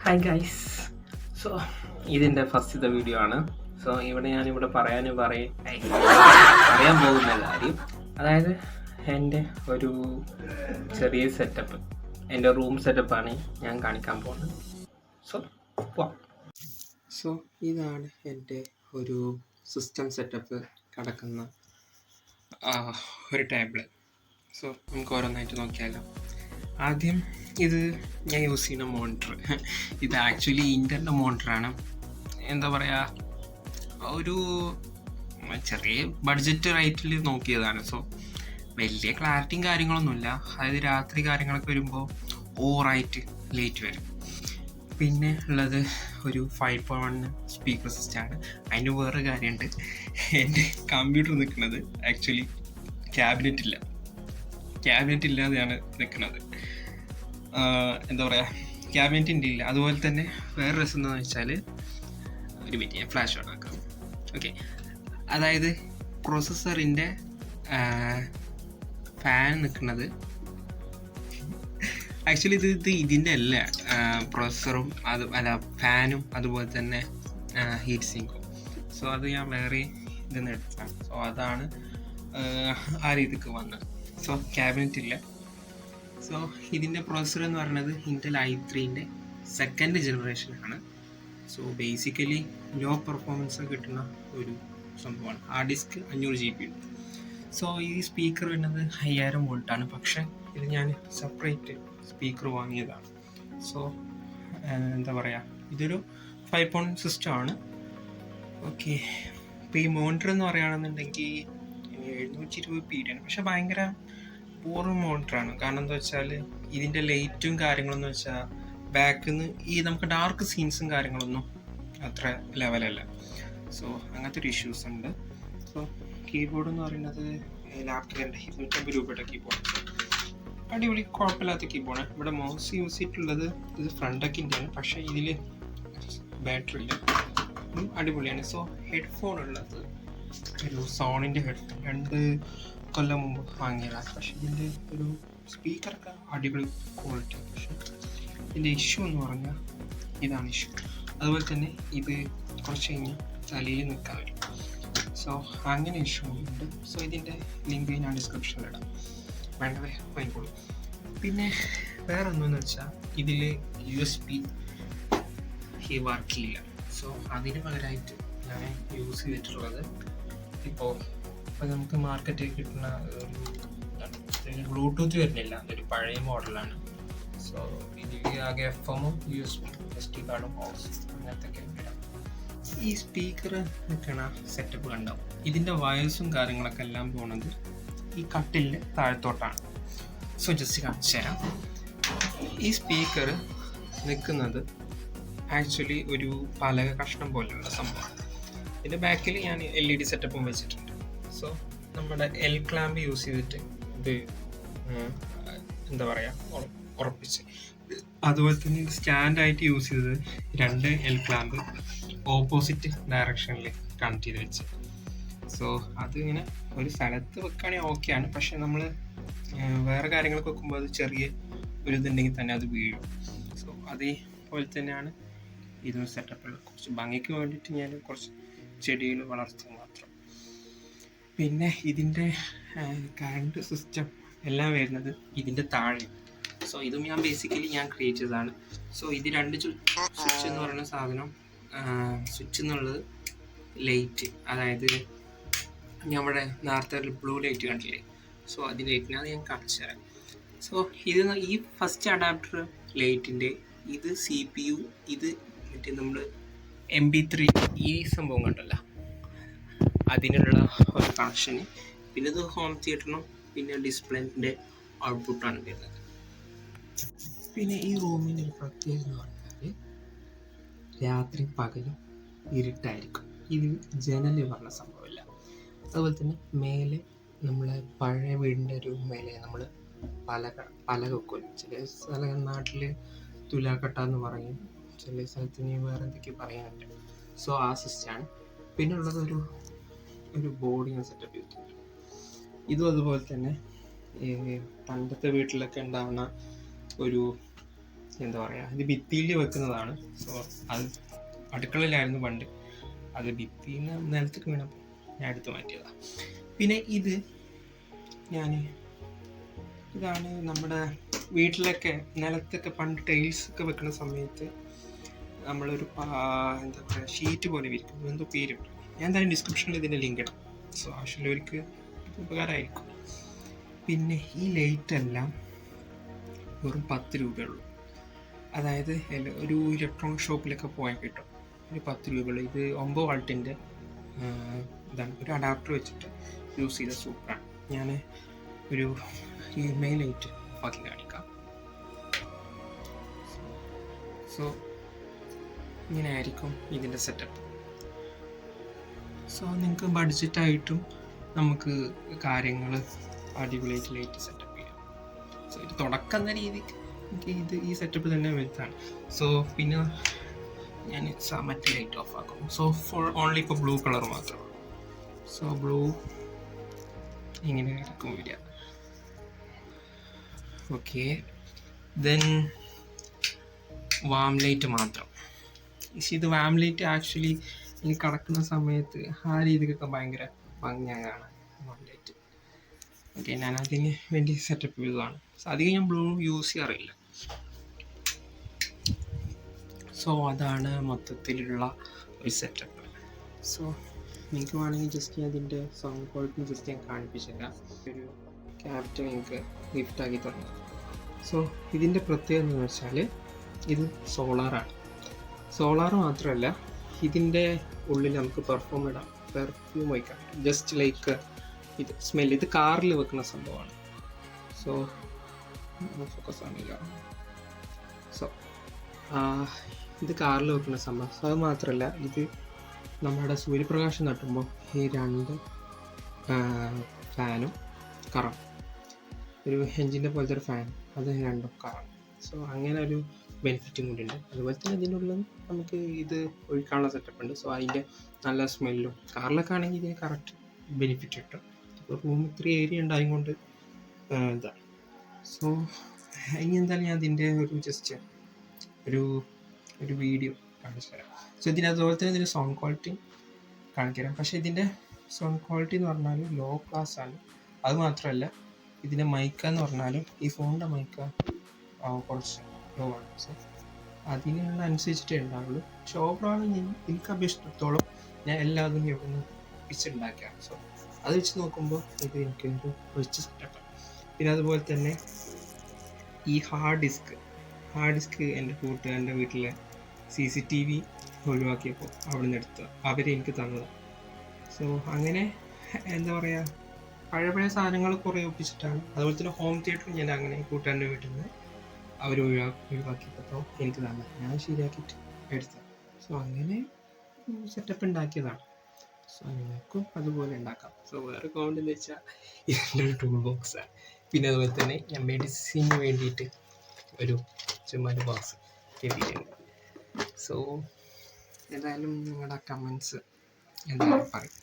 Hi guys. So ഇതിൻ്റെ ഫസ്റ്റത്തെ video ആണ്. സോ ഞാനിവിടെ പറയാൻ പോകുന്ന കാര്യം, അതായത് എൻ്റെ ഒരു ചെറിയ സെറ്റപ്പ്, എൻ്റെ റൂം സെറ്റപ്പാണ് ഞാൻ കാണിക്കാൻ പോകുന്നത്. സോ സോ ഇതാണ് എൻ്റെ ഒരു സിസ്റ്റം സെറ്റപ്പ് കിടക്കുന്ന ഒരു ടേബിള്. സോ നമുക്ക് ഓരോന്നായിട്ട് നോക്കിയാലോ. ആദ്യം ഇത് ഞാൻ യൂസ് ചെയ്യുന്ന മോണിറ്റർ. ഇത് ആക്ച്വലി ഇൻ്റർൻ്റെ മോണിറ്ററാണ്. എന്താ പറയുക, ഒരു ചെറിയ ബഡ്ജറ്റ് റേറ്റിൽ നോക്കിയതാണ്. സോ വലിയ ക്ലാരിറ്റിയും കാര്യങ്ങളൊന്നുമില്ല. അതായത് രാത്രി കാര്യങ്ങളൊക്കെ വരുമ്പോൾ ഓവറായിട്ട് ലേറ്റ് വരും. പിന്നെ ഉള്ളത് ഒരു 5.1 സ്പീക്കർ സിസ്റ്റമാണ്. അതിന് വേറെ കാര്യമുണ്ട്, എൻ്റെ കമ്പ്യൂട്ടർ നിൽക്കുന്നത് ആക്ച്വലി ക്യാബിനറ്റ് ഇല്ലാതെയാണ് നിൽക്കുന്നത്. എന്താ പറയുക, ക്യാബിനറ്റിൻ്റെ ഇല്ല. അതുപോലെ തന്നെ വേറെ രസം എന്താണെന്ന് വെച്ചാൽ, ഒരു മിനിറ്റ് ഞാൻ ഫ്ലാഷ് ഓൺ ആക്കാം. ഓക്കെ, അതായത് പ്രോസസ്സറിൻ്റെ ഫാൻ നിൽക്കുന്നത് ആക്ച്വലി ഇതിൻ്റെ അല്ല, പ്രോസസ്സറും ഫാനും അതുപോലെ തന്നെ ഹീറ്റ് സിങ്കും. സോ അത് ഞാൻ വേറെ ഇതിൽ എടുത്താണ്. സോ അതാണ് ആ രീതിക്ക് വന്നത്. സോ ക്യാബിനറ്റ് ഇല്ല. സോ ഇതിൻ്റെ പ്രോസസ്സർ എന്ന് പറയുന്നത് ഇൻറ്റൽ i3-ൻ്റെ 2nd ജനറേഷനാണ്. സോ ബേസിക്കലി ലോ പെർഫോമൻസ് കിട്ടുന്ന ഒരു സംഭവമാണ്. ഹാർഡ് ഡിസ്ക് 500 GB ഉണ്ട്. സോ ഈ സ്പീക്കർ വരുന്നത് 5000 വോൾട്ടാണ്. പക്ഷേ ഇത് ഞാൻ സെപ്പറേറ്റ് സ്പീക്കർ വാങ്ങിയതാണ്. സോ എന്താ പറയുക, ഇതൊരു 5.1 സിസ്റ്റമാണ്. ഓക്കെ, ഇപ്പോൾ ഈ മോണിറ്റർ എന്ന് പറയുകയാണെന്നുണ്ടെങ്കിൽ 720p ആണ്. പക്ഷെ ഭയങ്കര പൂർവ്വ മോണിറ്ററാണ്. കാരണം എന്താ വെച്ചാൽ ഇതിൻ്റെ ലൈറ്റും കാര്യങ്ങളെന്ന് വെച്ചാൽ ബാക്കിൽ നിന്ന് ഈ നമുക്ക് ഡാർക്ക് സീൻസും കാര്യങ്ങളൊന്നും അത്ര ലെവലല്ല. സോ അങ്ങനത്തെ ഒരു ഇഷ്യൂസ് ഉണ്ട്. സോ കീബോർഡ് എന്ന് പറയുന്നത് ലാപ്ടോപ്പിൻ്റെ 250 രൂപയുടെ കീബോർഡ്. അടിപൊളി കുഴപ്പമില്ലാത്ത കീബോർഡ്. ഇവിടെ മൗസ് യൂസ് ചെയ്തിട്ടുള്ളത് ഇത് ഫ്രണ്ടക്കിൻ്റെയാണ്. പക്ഷേ ഇതിൽ ബാറ്ററി ഇല്ല, അടിപൊളിയാണ്. സോ ഹെഡ്ഫോൺ ഉള്ളത് ഒരു സോണിൻ്റെ ഹെഡ്ഫോൺ 2 കൊല്ലം മുമ്പ് വാങ്ങിയതാണ്. പക്ഷേ ഇതിൻ്റെ ഒരു സ്പീക്കറൊക്കെ അടിപൊളി ക്വാളിറ്റി. പക്ഷേ ഇതിൻ്റെ ഇഷ്യൂ എന്ന് പറഞ്ഞാൽ ഇതാണ് ഇഷ്യൂ. അതുപോലെ തന്നെ ഇത് കുറച്ച് കഴിഞ്ഞാൽ തലയിൽ നിൽക്കാൻ വരും. സോ അങ്ങനെ ഇഷ്യൂ ഉണ്ട്. സോ ഇതിൻ്റെ ലിങ്ക് ഞാൻ ഡിസ്ക്രിപ്ഷനിൽ ഇടാം, വേണ്ടവരെ വാങ്ങിക്കോളൂ. പിന്നെ വേറെ ഒന്നെന്ന് വെച്ചാൽ ഇതിൽ USB വർക്ക് ചെയ്യില്ല. സോ അതിന് പകരമായിട്ട് ഞാൻ യൂസ് ചെയ്തിട്ടുള്ളത് ഇപ്പോൾ നമുക്ക് മാർക്കറ്റിൽ കിട്ടുന്ന ഒരു ബ്ലൂടൂത്ത് വരുന്നില്ല, അതൊരു പഴയ മോഡലാണ്. സോ ഇതിൽ ആകെ FM-ഉം USB SD കാർഡും മൗസ് അങ്ങനത്തെ ഒക്കെ ഇടാം. ഈ സ്പീക്കർ നിൽക്കണ സെറ്റപ്പ് കണ്ടാവും. ഇതിൻ്റെ വയസ്സും കാര്യങ്ങളൊക്കെ എല്ലാം പോകുന്നത് ഈ കട്ടിലിൻ്റെ താഴത്തോട്ടാണ്. സോ ജസ്റ്റ് കാണിച്ചു തരാം. ഈ സ്പീക്കർ നിൽക്കുന്നത് ആക്ച്വലി ഒരു പലക കഷ്ണം പോലെയുള്ള സംഭവമാണ്. ഇതിൻ്റെ ബാക്കിൽ ഞാൻ LED സെറ്റപ്പും വെച്ചിട്ടുണ്ട്. സോ നമ്മുടെ L ക്ലാമ്പ് യൂസ് ചെയ്തിട്ട് ഇത് എന്താ പറയുക ഉറപ്പിച്ച്. അതുപോലെ തന്നെ ഇത് സ്റ്റാൻഡായിട്ട് യൂസ് ചെയ്തത് 2 L ക്ലാമ്പ് ഓപ്പോസിറ്റ് ഡയറക്ഷനിൽ കണക്ട് ചെയ്ത് വെച്ച്. സോ അതിങ്ങനെ ഒരു സ്ഥലത്ത് വെക്കുകയാണെങ്കിൽ ഓക്കെയാണ്. പക്ഷെ നമ്മൾ വേറെ കാര്യങ്ങളൊക്കെ വെക്കുമ്പോൾ അത് ചെറിയ ഒരു ഇതുണ്ടെങ്കിൽ തന്നെ അത് വീഴും. സോ അതേപോലെ തന്നെയാണ് ഇതൊരു സെറ്റപ്പുള്ള. കുറച്ച് ഭംഗിക്ക് വേണ്ടിയിട്ട് ഞാൻ കുറച്ച് ചെടികൾ വളർത്തുക മാത്രം. പിന്നെ ഇതിൻ്റെ കറണ്ട് സിസ്റ്റം എല്ലാം വരുന്നത് ഇതിൻ്റെ താഴെ. സോ ഇതും ഞാൻ ക്രിയേറ്റ് ചെയ്തതാണ്. സോ ഇത് 2 സ്വിച്ച് എന്ന് പറയുന്ന സാധനം, സ്വിച്ച് എന്നുള്ളത് ലൈറ്റ്, അതായത് നമ്മുടെ നേരത്തെ ബ്ലൂ ലൈറ്റ് കണ്ടില്ലേ, സോ അതിൻ്റെ ലൈറ്റിനാണ് ഞാൻ കാണിച്ചു തരാം. സോ ഈ ഫസ്റ്റ് അഡാപ്റ്റർ ലൈറ്റിൻ്റെ, ഇത് CPU, ഇത് മറ്റേ നമ്മൾ MP3 ഈ സംഭവം കണ്ടല്ലോ അതിനുള്ള ഒരു കണക്ഷന്. പിന്നെ ഇത് ഹോം തിയേറ്ററിനും പിന്നെ ഡിസ്പ്ലേൻ്റെ ഔട്ട്പുട്ടാണ് വരുന്നത്. പിന്നെ ഈ റൂമിൻ്റെ ഒരു പ്രത്യേകത എന്ന് പറഞ്ഞാൽ രാത്രി പകലും ഇരുട്ടായിരിക്കും. ഇതിൽ ജനൽ പറഞ്ഞ സംഭവമില്ല. അതുപോലെ തന്നെ മേലെ നമ്മളെ പഴയ വീടിൻ്റെ ഒരു മേലെ നമ്മൾ പലക വെക്കും. ചില നാട്ടിൽ തുലാക്കട്ട എന്ന് പറയും, ചില സ്ഥലത്ത് ഇനി വേറെ എന്തൊക്കെയോ പറയാനുണ്ട്. സോ ആ സിസ്റ്റമാണ്. പിന്നെ ഉള്ളത് ഒരു ബോർഡിങ് സെറ്റപ്പ് ചെയ്തിട്ടുണ്ട്. ഇതും അതുപോലെ തന്നെ പണ്ടത്തെ വീട്ടിലൊക്കെ ഉണ്ടാവുന്ന ഒരു എന്താ പറയുക, ഇത് ഭിത്തിയിൽ വെക്കുന്നതാണ്. സോ അത് അടുക്കളയിലായിരുന്നു പണ്ട്, അത് ഭിത്തിയിൽ നിന്ന് നിലത്തേക്ക് വീണപ്പോൾ ഞാൻ എടുത്ത് മാറ്റിയതാണ്. പിന്നെ ഇതാണ് നമ്മുടെ വീട്ടിലൊക്കെ നിലത്തൊക്കെ പണ്ട് ടൈൽസ് ഒക്കെ വെക്കുന്ന സമയത്ത് നമ്മളൊരു എന്താ പറയുക ഷീറ്റ് പോലെ വിരിക്കും, എന്തോ പേരുണ്ട്. ഞാൻ എന്തായാലും ഡിസ്ക്രിപ്ഷനിൽ ഇതിൻ്റെ ലിങ്ക് ഇടാം. സോ ആവശ്യമുള്ളവർക്ക് ഉപകാരമായിരിക്കും. പിന്നെ ഈ ലൈറ്റ് എല്ലാം വെറും 10 രൂപയുള്ളൂ. അതായത് ഒരു ഇലക്ട്രോണിക് ഷോപ്പിലൊക്കെ പോയാൽ കിട്ടും ഒരു 10 രൂപയുള്ളൂ. ഇത് 9 വാൾട്ടിൻ്റെ ഇതാണ്, ഒരു അഡാപ്റ്റർ വെച്ചിട്ട് യൂസ് ചെയ്ത സൂപ്പറാണ്. ഞാൻ ഒരു ഈ മെയിൻ ലൈറ്റ് ഓഫാക്കി കാണിക്കാം. സോ ഇങ്ങനെ ആയിരിക്കും ഇതിൻ്റെ സെറ്റപ്പ്. സോ നിങ്ങൾക്ക് ബഡ്ജറ്റായിട്ടും നമുക്ക് കാര്യങ്ങൾ അടിപൊളിയായിട്ട് ലൈറ്റ് സെറ്റപ്പ് ചെയ്യാം. സോ ഇത് തുടക്കം എന്ന രീതിക്ക് എനിക്ക് ഈ സെറ്റപ്പ് തന്നെ വലുതാണ്. സോ പിന്നെ ഞാൻ മറ്റേ ലൈറ്റ് ഓഫ് ആക്കും. സോ ഫോർ ഓൺലി ഇപ്പോൾ ബ്ലൂ കളർ മാത്രമാണ്. സോ ബ്ലൂ ഇങ്ങനെ ആയിരിക്കും വരിക. ഓക്കെ, ദെൻ വാം ലൈറ്റ് മാത്രം. ഇത് വാം ലൈറ്റ് ആക്ച്വലി ഈ കിടക്കുന്ന സമയത്ത് ആ രീതിക്കൊക്കെ ഭയങ്കര ഭംഗിയാണ് കാണാൻ വാം ലൈറ്റ്. ഓക്കെ, ഞാൻ അതിന് വേണ്ടി സെറ്റപ്പ് ചെയ്തതാണ്. സോ അധികം ഞാൻ ബ്ലൂ യൂസ് ചെയ്യാറില്ല. സോ അതാണ് മൊത്തത്തിലുള്ള ഒരു സെറ്റപ്പ്. സോ നിങ്ങൾക്ക് വേണമെങ്കിൽ ജസ്റ്റ് ഞാൻ അതിൻ്റെ സൗണ്ട് ക്വാളിറ്റി ജസ്റ്റ് ഞാൻ കാണിപ്പിച്ചില്ല. ഒരു ക്യാപ്റ്റൻ നിങ്ങൾക്ക് ഗിഫ്റ്റാക്കി തന്നു. സോ ഇതിൻ്റെ പ്രത്യേകത എന്ന് വെച്ചാൽ ഇത് സോളാറാണ്. സോളാർ മാത്രമല്ല, ഇതിൻ്റെ ഉള്ളിൽ നമുക്ക് പെർഫ്യൂം വയ്ക്കാം. ജസ്റ്റ് ലൈക്ക് ഇത് സ്മെല്ല്, ഇത് കാറിൽ വെക്കുന്ന സംഭവമാണ്. So focus ആണില്ല. സോ ഇത് കാറിൽ വെക്കുന്ന സംഭവം. സോ അത് മാത്രമല്ല, ഇത് നമ്മുടെ സൂര്യപ്രകാശം തട്ടുമ്പോൾ ഈ 2 ഫാനും കറങ്ങും. ഒരു എഞ്ചിൻ്റെ പോലത്തെ ഒരു ഫാൻ, അത് 2 കറങ്ങും. സോ അങ്ങനെ ഒരു ബെനിഫിറ്റും കൂടി ഉണ്ട്. അതുപോലെ തന്നെ ഇതിനുള്ളിൽ നമുക്ക് ഇത് ഒഴിക്കാനുള്ള സെറ്റപ്പ് ഉണ്ട്. സോ അതിൻ്റെ നല്ല സ്മെല്ലും കാറിലൊക്കെ ആണെങ്കിൽ ഇതിന് കറക്റ്റ് ബെനിഫിറ്റ് കിട്ടും. ഇപ്പോൾ റൂം ഇത്രയും ഏരിയ ഉണ്ടായതുകൊണ്ട് ഇതാണ്. സോ ഇനി എന്തായാലും ഞാൻ അതിൻ്റെ ജസ്റ്റ് ഒരു വീഡിയോ കാണിച്ചു തരാം. സോ അതുപോലെ തന്നെ ഇതിൻ്റെ സൗണ്ട് ക്വാളിറ്റി കാണിച്ചു തരാം. പക്ഷേ ഇതിൻ്റെ സൗണ്ട് ക്വാളിറ്റി എന്ന് പറഞ്ഞാൽ ലോ ക്ലാസ് ആണ്. അത് മാത്രമല്ല, ഇതിൻ്റെ മൈക്ക എന്ന് പറഞ്ഞാലും ഈ ഫോണിൻ്റെ മൈക്ക കുറച്ച് ലോ ആണ്. സോ അതിനുള്ള അനുസരിച്ചിട്ടേ ഉണ്ടാവുള്ളൂ. പക്ഷെ ഓവറോൾ എനിക്ക് അപേക്ഷിച്ചിടത്തോളം ഞാൻ എല്ലാതും ഇവിടെ പിച്ചുണ്ടാക്കിയാണ്. സോ അത് വെച്ച് നോക്കുമ്പോൾ ഇത് എനിക്കൊരു റിച്ച് സെറ്റപ്പാണ്. പിന്നെ അതുപോലെ തന്നെ ഈ ഹാർഡ് ഡിസ്ക് എൻ്റെ കൂട്ടുകാരൻ്റെ വീട്ടിലെ CCTV ഒഴിവാക്കിയപ്പോൾ അവിടെ നിന്ന് എടുത്ത് അവരെനിക്ക് തന്നതാണ്. സോ അങ്ങനെ എന്താ പറയുക, പഴയ സാധനങ്ങൾ കുറേ ഒപ്പിച്ചിട്ടാണ്. അതുപോലെ തന്നെ ഹോം തിയേറ്ററും ഞാൻ അങ്ങനെ കൂട്ടുകാരൻ്റെ വീട്ടിൽ നിന്ന് അവർ ഒഴിവാക്കിയപ്പോൾ എനിക്ക് തന്നെ ഞാൻ ശരിയാക്കിയിട്ട് എടുത്തത്. സോ അങ്ങനെ സെറ്റപ്പ് ഉണ്ടാക്കിയതാണ്. സോ നിങ്ങൾക്കും അതുപോലെ ഉണ്ടാക്കാം. സോ വേറെ കൗണ്ട് എന്ന് വെച്ചാൽ ഇതിൻ്റെ ഒരു ടൂൾ ബോക്സാണ്. പിന്നെ അതുപോലെ തന്നെ ഞാൻ മെഡിസിന് വേണ്ടിയിട്ട് ഒരു ചുമ്മാ ബോക്സ് എഴുതിയിട്ടുണ്ട്. സോ എന്തായാലും നിങ്ങളുടെ കമൻസ് എന്തായാലും പറയും.